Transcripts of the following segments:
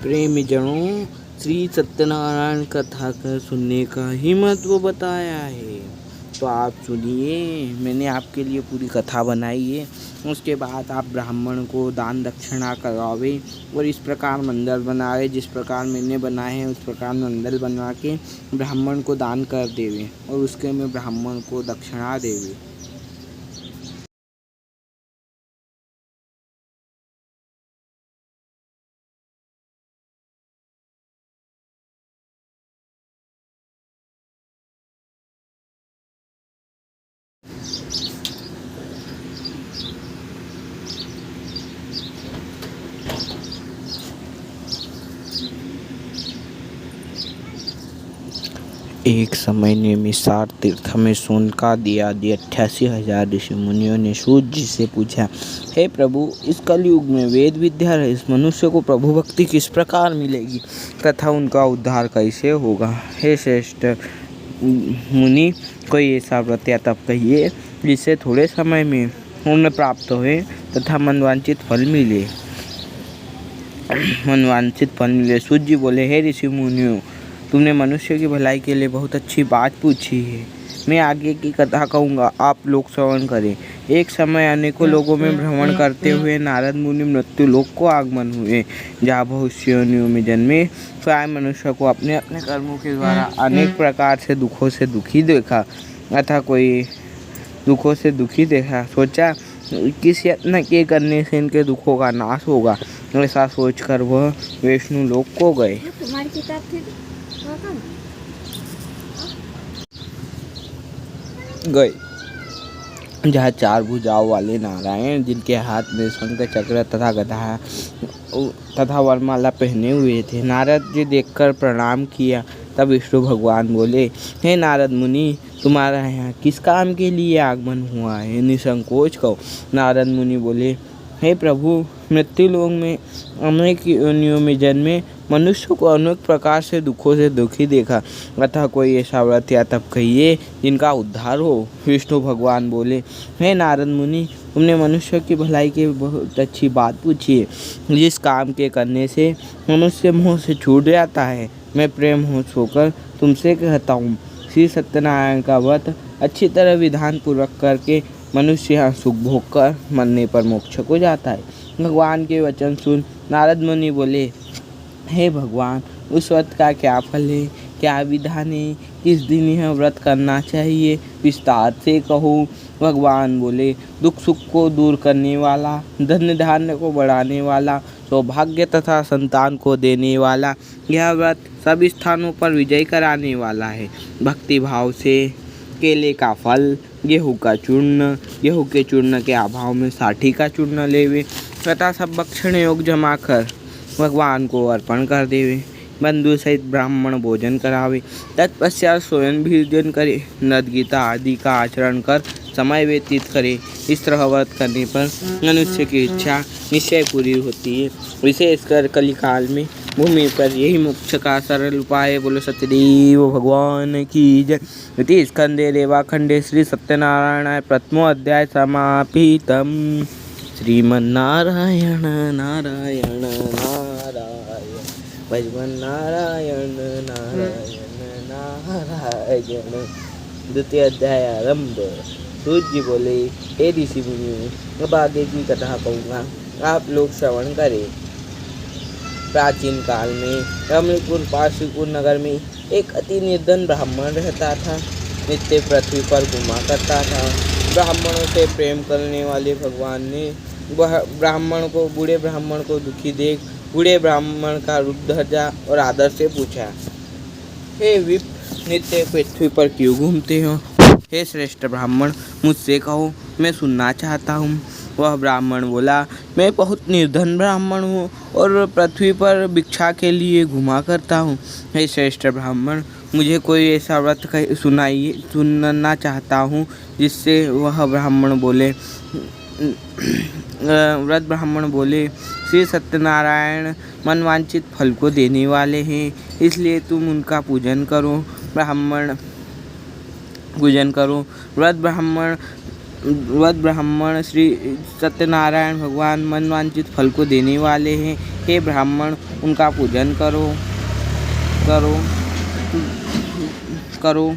प्रेमी जनों, श्री सत्यनारायण कथा का सुनने का ही महत्व बताया है। तो आप सुनिए, मैंने आपके लिए पूरी कथा बनाई है। उसके बाद आप ब्राह्मण को दान दक्षिणा करावे और इस प्रकार मंदिर बनावे, जिस प्रकार मैंने बनाए हैं उस प्रकार मंदिर बना के ब्राह्मण को दान कर देवे और उसके में ब्राह्मण को दक्षिणा देवे। एक समय निमिषार तीर्थ में शौनकादि आदि 88,000 ऋषि मुनियों ने सूत जी से पूछा, हे प्रभु, इस कलयुग में वेद विद्या रहित इस मनुष्य को प्रभु भक्ति किस प्रकार मिलेगी तथा उनका उद्धार कैसे होगा। हे श्रेष्ठ मुनि, कोई ऐसा व्रत या तप कहिए जिससे थोड़े समय में पुण्य प्राप्त हुए तथा मनवांछित फल मिले। सूत जी बोले, हे ऋषि मुनियों, तुमने मनुष्य की भलाई के लिए बहुत अच्छी बात पूछी है। मैं आगे की कथा कहूँगा, आप लोग श्रवण करें। एक समय अनेकों लोगों में भ्रमण करते हुए नारद मुनि मृत्यु लोक को आगमन हुए, जहाँ बहुत सी योनियों में जन्मे। स्वयं मनुष्य को अपने अपने कर्मों के द्वारा अनेक प्रकार से दुखों से दुखी देखा। सोचा किस यत्न के करने से इनके दुखों का नाश होगा। ऐसा सोचकर वह विष्णु लोक को गए। जहाँ 4 भुजाओं वाले नारायण, जिनके हाथ में शंख चक्र तथा गदा तथा वरमाला पहने हुए थे, नारद जी देखकर प्रणाम किया। तब विष्णु भगवान बोले, हे नारद मुनि, तुम्हारा यहाँ किस काम के लिए आगमन हुआ है, निसंकोच कहो। नारद मुनि बोले, हे प्रभु, मृत्यु लोक में अनेक योनियों में जन्मे मनुष्य को अनेक प्रकार से दुखों से दुखी देखा, अतः कोई ऐसा व्रत या तप कहिए जिनका उद्धार हो। विष्णु भगवान बोले, हे नारद मुनि, तुमने मनुष्य की भलाई की बहुत अच्छी बात पूछी है। जिस काम के करने से मनुष्य मोह से छूट जाता है, मैं प्रेम होश होकर तुमसे कहता हूँ, श्री सत्यनारायण का व्रत अच्छी तरह विधान पूर्वक करके मनुष्य यहाँ सुख भोग कर मरने पर मोक्ष को जाता है। भगवान के वचन सुन नारद मुनि बोले, हे भगवान, उस व्रत का क्या फल है, क्या विधान है, किस दिन यह व्रत करना चाहिए, विस्तार से कहो। भगवान बोले, दुख सुख को दूर करने वाला, धन धान्य को बढ़ाने वाला, सौभाग्य तथा संतान को देने वाला यह व्रत सब स्थानों पर विजय कराने वाला है। भक्ति भाव से केले का फल, गेहूँ का चूर्ण, गेहूँ के चूर्ण के अभाव में साठी का चूर्ण लेवे तथा सब भक्षण योग जमा कर भगवान को अर्पण कर देवे। बंधु सहित ब्राह्मण भोजन करावे, तत्पश्चात स्वयं भोजन करे, नद गीता आदि का आचरण कर समय व्यतीत करे। इस तरह व्रत करने पर मनुष्य की इच्छा निश्चय पूरी होती है। विशेषकर कलिकाल में भूमि पर यही मोक्ष का सरल उपाय है। बोलो सत्यदेव भगवान की जय। इति स्कंदे रेवाखंडे श्री सत्यनारायण प्रथमो अध्याय समापितम। श्रीमन्नारायण नारायण नारायण भजवन नारायण नारायण नारायण। द्वितीय अध्याय आरंभ। सूत जी बोले, हे ऋषि मुनियों, अब आगे की कथा कहूँगा, आप लोग श्रवण करें। प्राचीन काल में रमणीपुर पाटलिपुत्र नगर में एक अति निर्धन ब्राह्मण रहता था। नित्य पृथ्वी पर घुमा करता था। ब्राह्मणों से प्रेम करने वाले भगवान ने बूढ़े ब्राह्मण को दुखी देख बूढ़े ब्राह्मण का रूप धरा और आदर से पूछा, हे विप, नित्य पृथ्वी पर क्यों घूमते हो? हे श्रेष्ठ ब्राह्मण, मुझसे कहो, मैं सुनना चाहता हूँ। वह ब्राह्मण बोला, मैं बहुत निर्धन ब्राह्मण हूँ और पृथ्वी पर भिक्षा के लिए घुमा करता हूँ। हे श्रेष्ठ ब्राह्मण, मुझे कोई ऐसा व्रत सुनना चाहता हूँ जिससे वह ब्राह्मण बोले ब्राह्मण बोले, श्री सत्यनारायण मनवांछित फल को देने वाले हैं, इसलिए तुम उनका पूजन करो। व्रत ब्राह्मण श्री सत्यनारायण भगवान मनवांछित फल को देने वाले हैं, हे ब्राह्मण, उनका पूजन करो करो करो।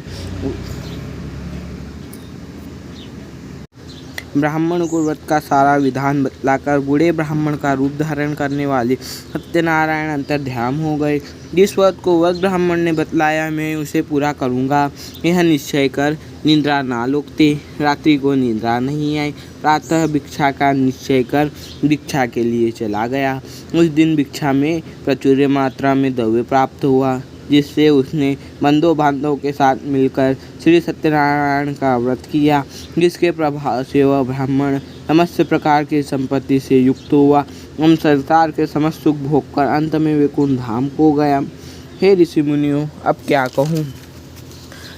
ब्राह्मण को व्रत का सारा विधान बतलाकर बूढ़े ब्राह्मण का रूप धारण करने वाले सत्यनारायण अंतर्ध्यान हो गए। जिस व्रत को वह ब्राह्मण ने बतलाया मैं उसे पूरा करूँगा, यह निश्चय कर निद्रा ना लोकते। रात्रि को निद्रा नहीं आई। प्रातः भिक्षा का निश्चय कर भिक्षा के लिए चला गया। उस दिन भिक्षा में प्रचुर मात्रा में द्रव्य प्राप्त हुआ, जिससे उसने बंधु बांधवों के साथ मिलकर श्री सत्यनारायण का व्रत किया, जिसके प्रभाव से वह ब्राह्मण समस्त प्रकार की संपत्ति से युक्त हुआ एवं संसार के समस्त सुख भोग कर अंत में वैकुंठ धाम को गया। हे ऋषि मुनियों, अब क्या कहूँ।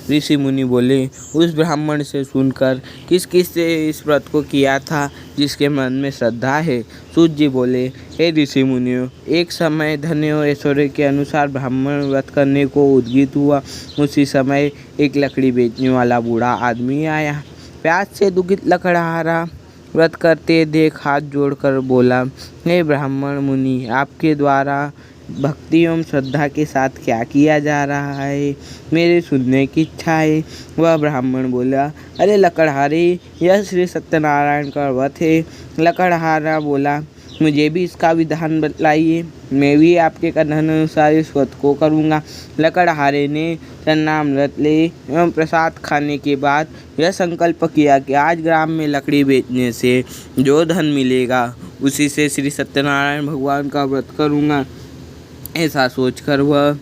ऋषि मुनि बोले, उस ब्राह्मण से सुनकर किस किस से इस व्रत को किया था जिसके मन में श्रद्धा है। सूत जी बोले, हे ऋषि मुनियों, एक समय धन्य और ऐश्वर्य के अनुसार ब्राह्मण व्रत करने को उद्यत हुआ। उसी समय एक लकड़ी बेचने वाला बूढ़ा आदमी आया। प्यास से दुखित लकड़हारा व्रत करते देख हाथ जोड़कर बोला, हे ब्राह्मण मुनि, आपके द्वारा भक्ति एवं श्रद्धा के साथ क्या किया जा रहा है, मेरे सुनने की इच्छा है। वह ब्राह्मण बोला, अरे लकड़हारे, यह श्री सत्यनारायण का व्रत है। लकड़हारा बोला, मुझे भी इसका विधान बतलाइए, मैं भी आपके कथन अनुसार इस व्रत को करूँगा। लकड़हारे ने चरणामृत ले एवं प्रसाद खाने के बाद यह संकल्प किया कि आज ग्राम में लकड़ी बेचने से जो धन मिलेगा उसी से श्री सत्यनारायण भगवान का व्रत करूँगा। ऐसा सोचकर वह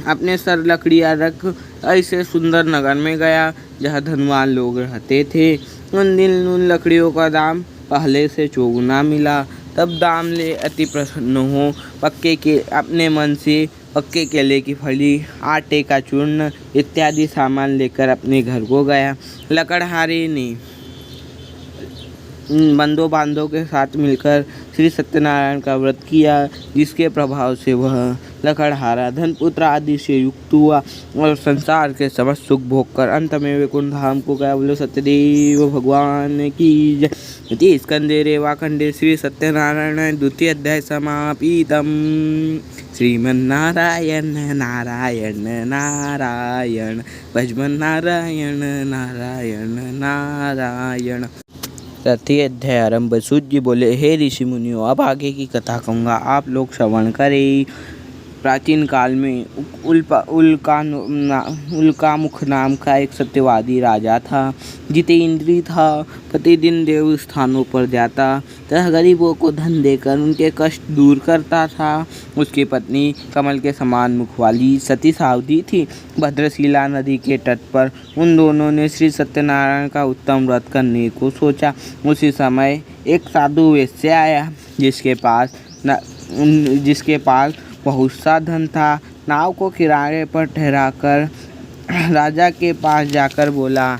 अपने सर लकड़ियाँ रख ऐसे सुंदर नगर में गया जहाँ धनवान लोग रहते थे। उन दिन उन लकड़ियों का दाम पहले से चौगुना मिला। तब दाम ले अति प्रसन्न हो अपने मन से पक्के केले की फली, आटे का चूर्ण इत्यादि सामान लेकर अपने घर को गया। लकड़हारे ने बंधु बांधवों के साथ मिलकर श्री सत्यनारायण का व्रत किया, जिसके प्रभाव से वह लकड़हारा धन पुत्र आदि से युक्त हुआ और संसार के समस्त सुख भोग कर अंत में वैकुंठ धाम को गया। बोलो सत्यदेव भगवान की जय। इति स्कंदे रेवाखंडे श्री सत्यनारायण द्वितीय अध्याय समापितम्। श्रीमन्नारायण नारायण नारायण भजमन नारायण नारायण नारायण। तृतीय अध्याय आरंभ। सूत जी बोले, हे ऋषि मुनियों, अब आगे की कथा कहूँगा, आप लोग श्रवण करें। प्राचीन काल में उल्कामुख नाम का एक सत्यवादी राजा था। जितेंद्रिय था, प्रतिदिन देव स्थानों पर जाता तथा गरीबों को धन देकर उनके कष्ट दूर करता था। उसकी पत्नी कमल के समान मुख वाली सती सावधी थी। भद्रशिला नदी के तट पर उन दोनों ने श्री सत्यनारायण का उत्तम व्रत करने को सोचा। उसी समय एक साधु वैश्य आया जिसके पास बहुत सा धन था। नाव को किनारे पर ठहराकर राजा के पास जाकर बोला,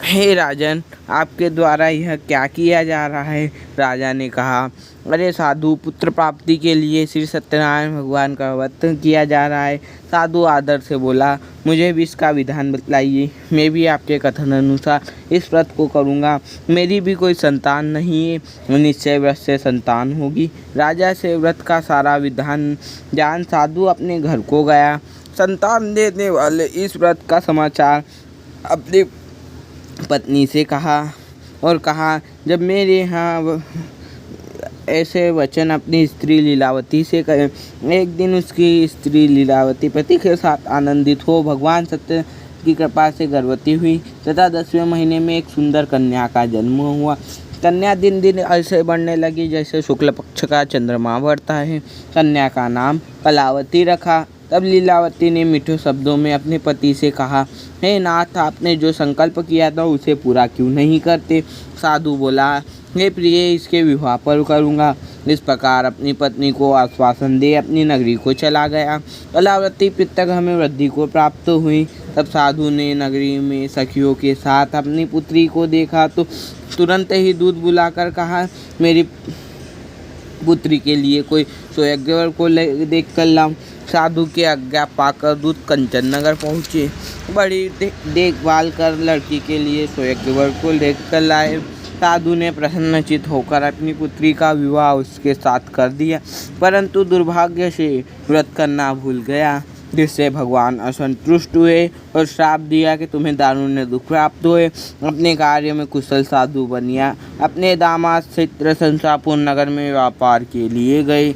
हे राजन, आपके द्वारा यह क्या किया जा रहा है। राजा ने कहा, अरे साधु, पुत्र प्राप्ति के लिए श्री सत्यनारायण भगवान का व्रत किया जा रहा है। साधु आदर से बोला, मुझे भी इसका विधान बतलाइए, मैं भी आपके कथन अनुसार इस व्रत को करूँगा। मेरी भी कोई संतान नहीं है, निश्चय व्रत से संतान होगी। राजा से व्रत का सारा विधान जान साधु अपने घर को गया। संतान देने वाले इस व्रत का समाचार अपनी पत्नी से कहा, जब मेरे यहाँ ऐसे वचन अपनी स्त्री लीलावती से कहे। एक दिन उसकी स्त्री लीलावती पति के साथ आनंदित हो भगवान सत्य की कृपा से गर्भवती हुई तथा 10वें महीने में एक सुंदर कन्या का जन्म हुआ। कन्या दिन दिन ऐसे बढ़ने लगी जैसे शुक्ल पक्ष का चंद्रमा बढ़ता है। कन्या का नाम कलावती रखा। तब लीलावती ने मीठे शब्दों में अपने पति से कहा, हे नाथ, आपने जो संकल्प किया था उसे पूरा क्यों नहीं करते। साधु बोला, हे प्रिय, इसके विवाह पर करूँगा। इस प्रकार अपनी पत्नी को आश्वासन दे अपनी नगरी को चला गया। कलावती पितृगृह में वृद्धि को प्राप्त हुई। तब साधु ने नगरी में सखियों के साथ अपनी पुत्री को देखा तो तुरंत ही दूध बुलाकर कहा, मेरी पुत्री के लिए कोई सुयज्ञवर को देख कर लाऊं। साधु की आज्ञा पाकर दूत कंचन नगर पहुँचे। बड़ी देखभाल कर लड़की के लिए सुयज्ञवर को लेकर लाए। साधु ने प्रसन्नचित्त होकर अपनी पुत्री का विवाह उसके साथ कर दिया, परंतु दुर्भाग्य से व्रत करना भूल गया, जिससे भगवान असंतुष्ट हुए और श्राप दिया कि तुम्हें दारुण्य दुख प्राप्त हुए। अपने कार्य में कुशल साधु बनिया अपने दामाद चित्रशंसापुर नगर में व्यापार के लिए गए,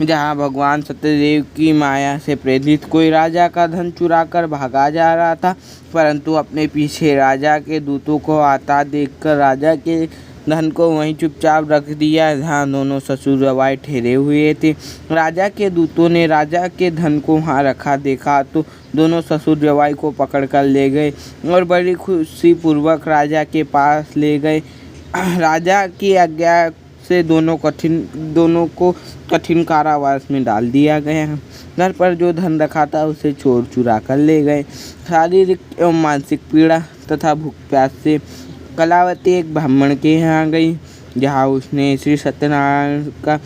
जहाँ भगवान सत्यदेव की माया से प्रेरित कोई राजा का धन चुराकर भागा जा रहा था, परंतु अपने पीछे राजा के दूतों को आता देखकर राजा के धन को वहीं चुपचाप रख दिया, जहाँ दोनों ससुर जवाई ठहरे हुए थे। राजा के दूतों ने राजा के धन को वहाँ रखा देखा तो दोनों ससुर जवाई को पकड़कर ले गए और बड़ी खुशी पूर्वक राजा के पास ले गए। राजा की आज्ञा से दोनों को कठिन कारावास में डाल दिया गया। घर पर जो धन रखा था उसे चोर चुरा कर ले गए। शारीरिक एवं मानसिक पीड़ा तथा भूख प्यास से कलावती एक ब्राह्मण के यहाँ गई, जहाँ उसने श्री सत्यनारायण का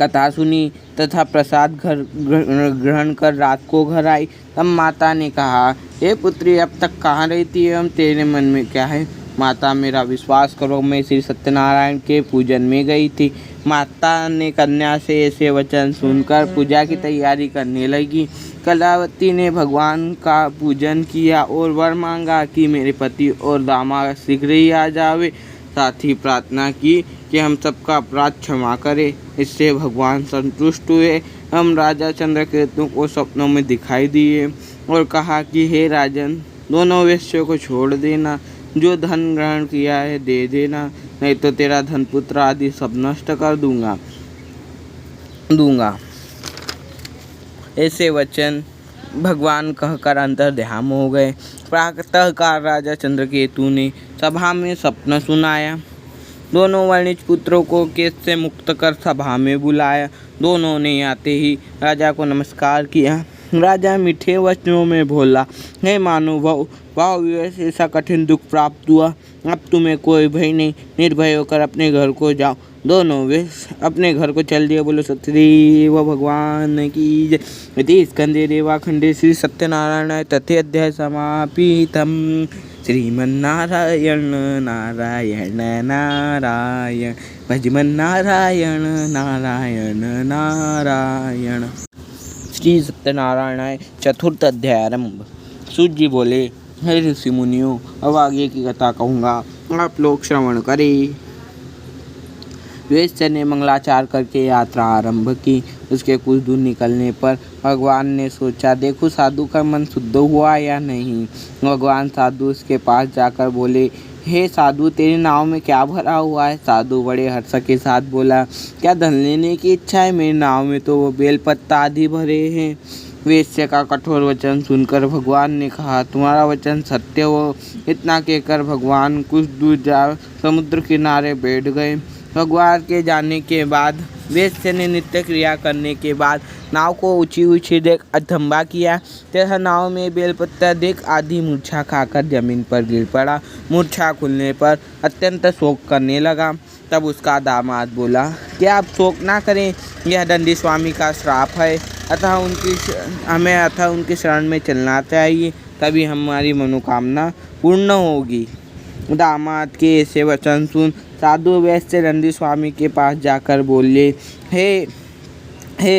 कथा सुनी तथा प्रसाद ग्रहण कर रात को घर आई। तब माता ने कहा, हे पुत्री, अब तक कहाँ रहती है एवं तेरे मन में क्या है? माता, मेरा विश्वास करो, मैं श्री सत्यनारायण के पूजन में गई थी। माता ने कन्या से ऐसे वचन सुनकर पूजा की तैयारी करने लगी। कलावती ने भगवान का पूजन किया और वर मांगा कि मेरे पति और दामाद शीघ्र ही आ जावे। साथ ही प्रार्थना की कि हम सबका अपराध क्षमा करे। इससे भगवान संतुष्ट हुए। हम राजा चंद्रकेतु को सपनों में दिखाई दिए और कहा कि हे राजन, दोनों वेश्यों को छोड़ देना, जो धन ग्रहण किया है दे देना, नहीं तो तेरा धन पुत्र आदि सब नष्ट कर दूंगा। ऐसे वचन भगवान कहकर अंतर्ध्यान हो गए। प्रातःकाल राजा चंद्रकेतु ने सभा में स्वप्न सुनाया। दोनों वर्णित पुत्रों को केस से मुक्त कर सभा में बुलाया। दोनों ने आते ही राजा को नमस्कार किया। राजा मीठे वचनों में बोला, हे महानुभाव, भावविवश ऐसा कठिन दुख प्राप्त हुआ, अब तुम्हें कोई भय नहीं, निर्भय होकर अपने घर को जाओ। दोनों वे अपने घर को चल दिए। बोलो सत्यदेव भगवान की जय। इति स्कंदे रेवाखंडे श्री सत्यनारायण तथे अध्याय समापितम। श्रीमन्नारायण नारायण नारायण भजमन नारायण नारायण नारायण। श्री सत्यनारायण चतुर्थ अध्याय आरंभ। सूत जी बोले, हे ऋषि मुनियों, अब आगे की कथा कहूँगा, आप लोग श्रवण करें। वैश्य ने मंगलाचार करके यात्रा आरंभ की। उसके कुछ दूर निकलने पर भगवान ने सोचा, देखो साधु का मन शुद्ध हुआ या नहीं। भगवान साधु उसके पास जाकर बोले, हे साधु, तेरे नाव में क्या भरा हुआ है? साधु बड़े हर्ष के साथ बोला, क्या धन लेने की इच्छा है? मेरे नाव में तो वो बेलपत्ता आदि भरे हैं। वैश्य का कठोर वचन सुनकर भगवान ने कहा, तुम्हारा वचन सत्य हो। इतना कहकर भगवान कुछ दूर जा समुद्र किनारे बैठ गए। भगवान के जाने के बाद वैश्य ने नित्य क्रिया करने के बाद नाव को ऊंची ऊंची देख अथंबा किया तथा नाव में बेलपत्ता देख आधी मूर्छा खाकर जमीन पर गिर पड़ा। मूर्छा खुलने पर अत्यंत शोक करने लगा। तब उसका दामाद बोला, क्या आप शोक ना करें, यह दंडी स्वामी का श्राप है, हमें उनकी शरण में चलना चाहिए, तभी हमारी मनोकामना पूर्ण होगी। दामाद के ऐसे वचन सुन साधु वैश्य दंडी स्वामी के पास जाकर बोले, हे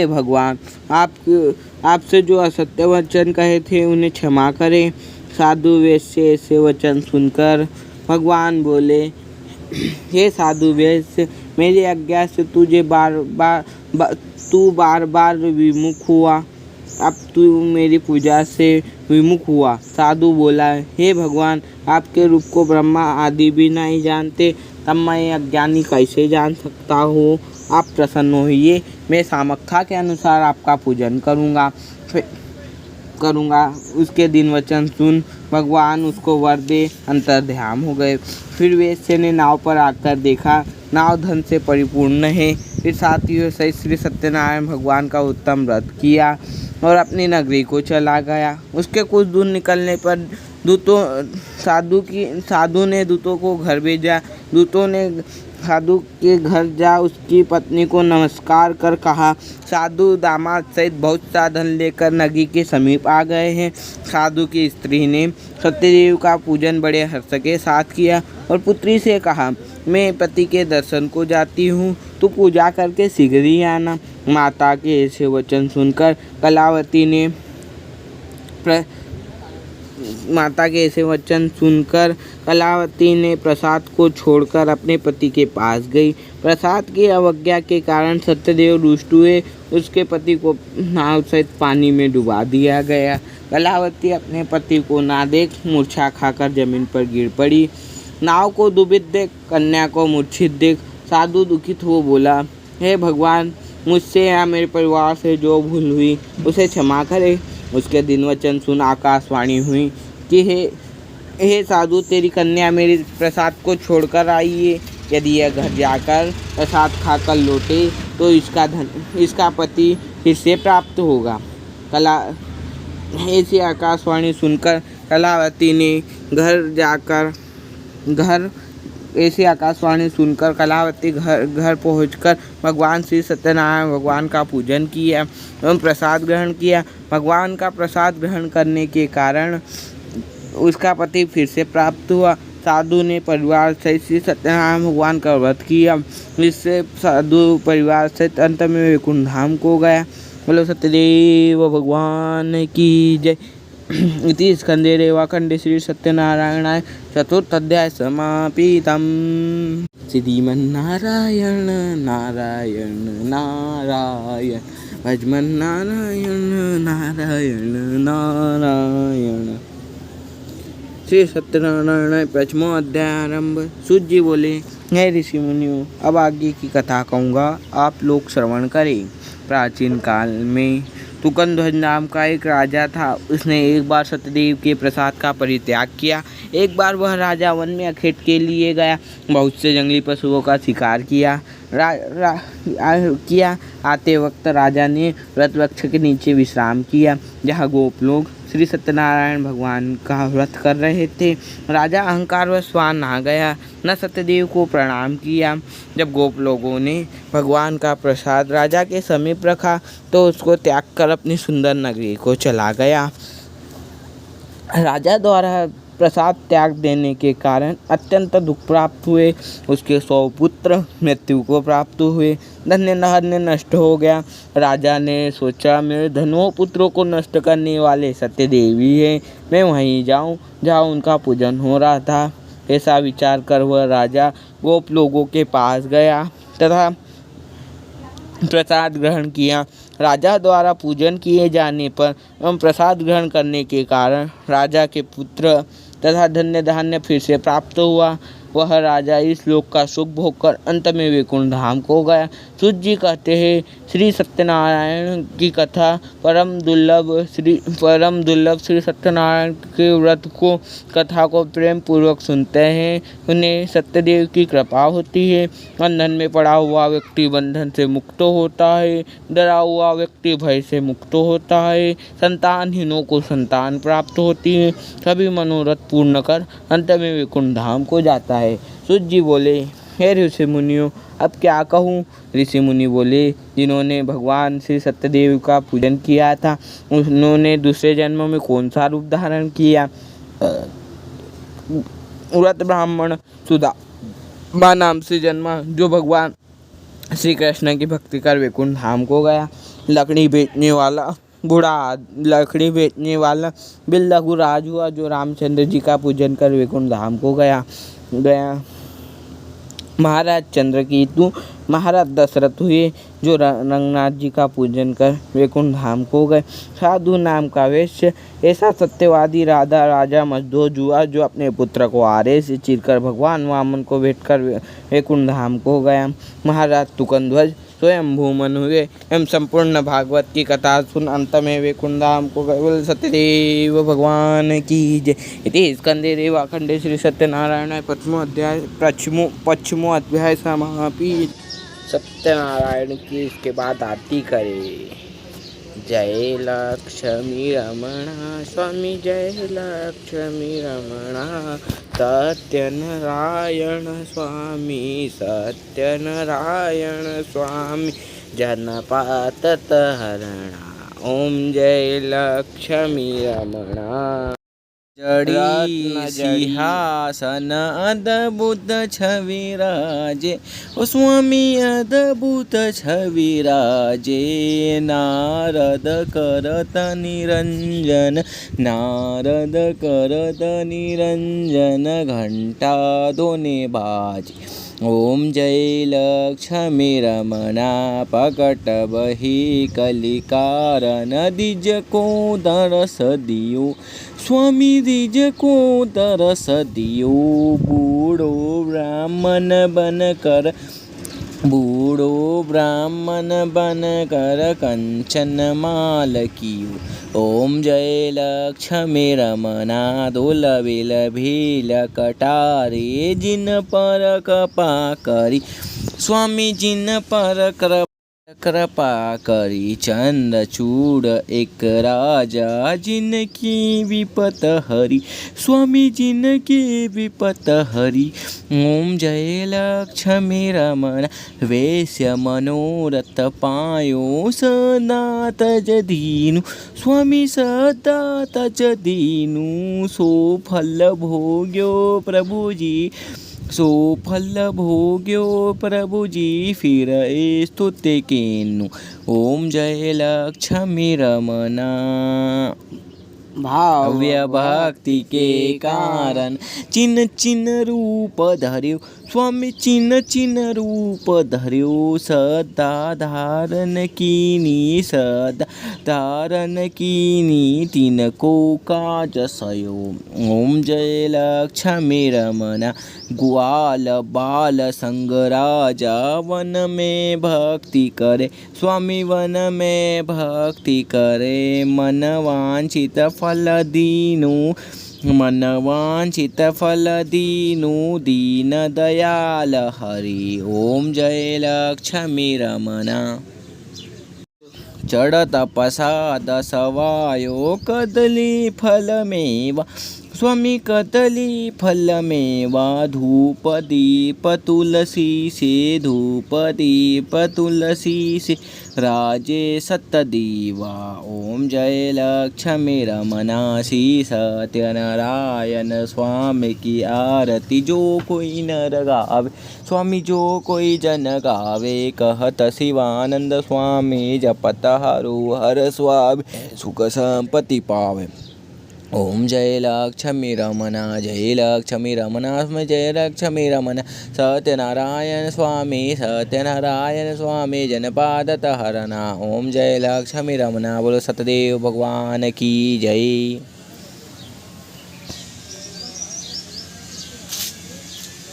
भगवान, आपसे जो असत्य वचन कहे थे उन्हें क्षमा करें। साधु वैश्य ऐसे वचन सुनकर भगवान बोले, हे साधु वैश्य, मेरी आज्ञा से तू बार बार विमुख हुआ, अब तू मेरी पूजा से विमुख हुआ। साधु बोला, हे भगवान, आपके रूप को ब्रह्मा आदि भी नहीं जानते, तब मैं अज्ञानी कैसे जान सकता हूँ? आप प्रसन्न होइए, मैं सामर्थ्य के अनुसार आपका पूजन करूँगा। उसके दिन वचन सुन भगवान उसको वर दे अंतर्ध्यान हो गए। फिर वैश्य ने नाव पर आकर देखा, नाव धन से परिपूर्ण है। फिर साथियों सहित श्री सत्यनारायण भगवान का उत्तम व्रत किया और अपनी नगरी को चला गया। उसके कुछ दूर निकलने पर साधु ने दूतों को घर भेजा। दूतों ने साधु के घर जा उसकी पत्नी को नमस्कार कर कहा, साधु दामाद सहित बहुत सा धन लेकर नगी के समीप आ गए हैं। साधु की स्त्री ने सत्यदेव का पूजन बड़े हर्ष के साथ किया और पुत्री से कहा, मैं पति के दर्शन को जाती हूँ, तू पूजा करके शीघ्र ही आना। माता के ऐसे वचन सुनकर कलावती ने प्रसाद को छोड़कर अपने पति के पास गई। प्रसाद की अवज्ञा के कारण सत्यदेव रुष्ट हुए। उसके पति को नाव सहित पानी में डुबा दिया गया। कलावती अपने पति को ना देख मूर्छा खाकर जमीन पर गिर पड़ी। नाव को डूबित देख, कन्या को मूर्छित देख साधु दुखित हो बोला, हे भगवान, मुझसे या मेरे परिवार से जो भूल हुई उसे क्षमा करे। उसके दिन वचन सुन आकाशवाणी हुई कि हे साधु, तेरी कन्या मेरे प्रसाद को छोड़कर आई है। यदि यह घर जाकर प्रसाद खाकर लौटे तो इसका पति फिर से प्राप्त होगा। ऐसी आकाशवाणी सुनकर कलावती ने घर पहुंचकर भगवान श्री सत्यनारायण भगवान का पूजन किया एवं प्रसाद ग्रहण किया। भगवान का प्रसाद ग्रहण करने के कारण उसका पति फिर से प्राप्त हुआ। साधु ने परिवार सहित श्री सत्यनारायण भगवान का व्रत किया। इससे साधु परिवार सहित अंत में वैकुंठ धाम को गया। बोलो सत्यदेव भगवान की जय। इति स्कंदे रेवाखंडे श्री सत्यनारायणाय चतुर्थाध्याय समापितम्। श्रीमन्नारायण नारायण नारायण भजमन नारायण नारायण नारायण। श्री सत्यनारायण पंचमो अध्याय आरंभ। सूत जी बोले, हे ऋषि मुनियों, अब आगे की कथा कहूँगा, आप लोग श्रवण करें। प्राचीन काल में तुकनध्वज नाम का एक राजा था। उसने एक बार सत्यदेव के प्रसाद का परित्याग किया। एक बार वह राजा वन में अखेट के लिए गया। बहुत से जंगली पशुओं का शिकार किया। आते वक्त राजा ने व्रत वृक्ष के नीचे विश्राम किया, जहाँ गोप लोग श्री सत्यनारायण भगवान का व्रत कर रहे थे। राजा अहंकारवश वहाँ नहा गया, न सत्यदेव को प्रणाम किया। जब गोप लोगों ने भगवान का प्रसाद राजा के समीप रखा तो उसको त्याग कर अपनी सुंदर नगरी को चला गया। राजा द्वारा प्रसाद त्याग देने के कारण अत्यंत दुख प्राप्त हुए। उसके 100 पुत्र मृत्यु को प्राप्त हुए। धन्य नष्ट हो गया। राजा ने सोचा, मेरे धनों पुत्रों को नष्ट करने वाले सत्यदेवी है, मैं वहीं जाऊं जहां उनका पूजन हो रहा था। ऐसा विचार कर वह राजा गोप लोगों के पास गया तथा प्रसाद ग्रहण किया। राजा द्वारा पूजन किए जाने पर एवं प्रसाद ग्रहण करने के कारण राजा के पुत्र तथा धन्य धान्य फिर से प्राप्त हुआ। वह राजा इस लोक का सुख भोगकर अंत में वैकुंठ धाम को गया। सूत जी कहते हैं, श्री सत्यनारायण की कथा परम दुर्लभ श्री सत्यनारायण के व्रत को कथा को प्रेम पूर्वक सुनते हैं, उन्हें सत्यदेव की कृपा होती है। बंधन में पड़ा हुआ व्यक्ति बंधन से मुक्त होता है, डरा हुआ व्यक्ति भय से मुक्त होता है, संतानहीनों को संतान प्राप्त होती है, सभी मनोरथ पूर्ण कर अंत में वैकुंठ धाम को जाता है। सूत जी बोले, हे ऋषि मुनियों, अब क्या कहूँ। ऋषि मुनि बोले, जिन्होंने भगवान श्री सत्यदेव का पूजन किया था उन्होंने दूसरे जन्म में कौन सा रूप धारण किया। व्रत ब्राह्मण सुदामा नाम से जन्मा, जो भगवान श्री कृष्ण की भक्ति कर वैकुंठ धाम को गया। लकड़ी बेचने वाला बिल रघुराज हुआ, जो रामचंद्र जी का पूजन कर वैकुंठ धाम को गया। महाराज चंद्रकेतु महाराज दशरथ हुए, जो रंगनाथ जी का पूजन कर वैकुंठ धाम को गए। साधु नाम का वैश्य, ऐसा सत्यवादी राजा मजदूर हुआ, जो अपने पुत्र को आरे से चीरकर भगवान वामन को भेंट कर वैकुंठ धाम को गया। महाराज तुकनध्वज स्वयं भूमन हुए एवं संपूर्ण भागवत की कथा सुन अंत में वैकुंठ धाम को गए। सत्यदेव भगवान की जय। इति स्कंदे रेवाखंडे श्री सत्यनारायण पश्चिमो अध्याय समापित। सत्यनारायण की इसके बाद आरती करे। जय लक्ष्मी रमणा स्वामी, जय लक्ष्मी रमणा सत्यनारायण स्वामी, सत्यनारायण स्वामी जनपातत हरणा। ओम जय लक्ष्मी रमणा। जड़ी सिंहासन अद्भुत छविराजे, ओ स्वामी अद्भुत छविराजे। नारद करत निरंजन, नारद करत निरंजन, घंटा दोने बाजे। ओम जय लक्ष्मी रमणा, पकट बही कलिकारन, दिज को दरस दियो, स्वामी दिज को तरस दियो। बूढ़ो ब्राह्मण बनकर, बूढ़ो ब्राह्मण बनकर कंचन माल कियो। ओम जय लक्ष्मी रमणा, दुलबिल भील कटारे, जिन पर कृपा करी, स्वामी जिन पर कृपा करी। चंद्रचूड़ एक राजा, जिनकी विपत हरी, स्वामी जिनकी विपत हरी। ओम जय लक्ष्मी रमण, वैश्य मनोरथ पायो, सदा तज दीनु, स्वामी सदा तज दीनु। सो फल भोग्यो प्रभुजी, सो फल भोग्यो प्रभुजी, फिर स्तुति केनु। ओम जय लक्ष्मी रमणा, भाव्य भक्ति के कारण, चिन्ह चिन्ह रूप धर्यो, स्वामी चिन्ह चिन्ह रूप धर्यो। सदा धारण कीनी, सदा धारण कीनी, तिनको काज सयो। ओम जय लक्ष्मी रमणा, ग्वाल बाल संग राजा, वन में भक्ति करे, स्वामी वन में भक्ति करे। मन वांछित फल दीनु, मन वांछित फल दीनु, दीन दयाल हरि। ओम जय लक्ष्मी रमणा, चढ़त प्रसाद सवायो, कदली फल मेवा, स्वामी कदली फल मेवा। धूप दीप तुलसी से, धूप दीप तुलसी से, राजे सत दीवा। ओम जय लक्ष्मी रमणा, श्री सत्यनारायण स्वामी की आरती, जो कोई नर गावे, स्वामी जो कोई जन गावे। कहत शिवानंद स्वामी, जपत हरु हर स्वामी, सुख संपत्ति पावे। ओम जय लक्ष्मी रमणा, जय लक्ष्मी रमणा, जय लक्ष्मी रमणा। सत्यनारायण स्वामी, सत्यनारायण स्वामी, जनपादत हरना। ओम जय लक्ष्मी रमणा, बोलो सतदेव भगवान की जय।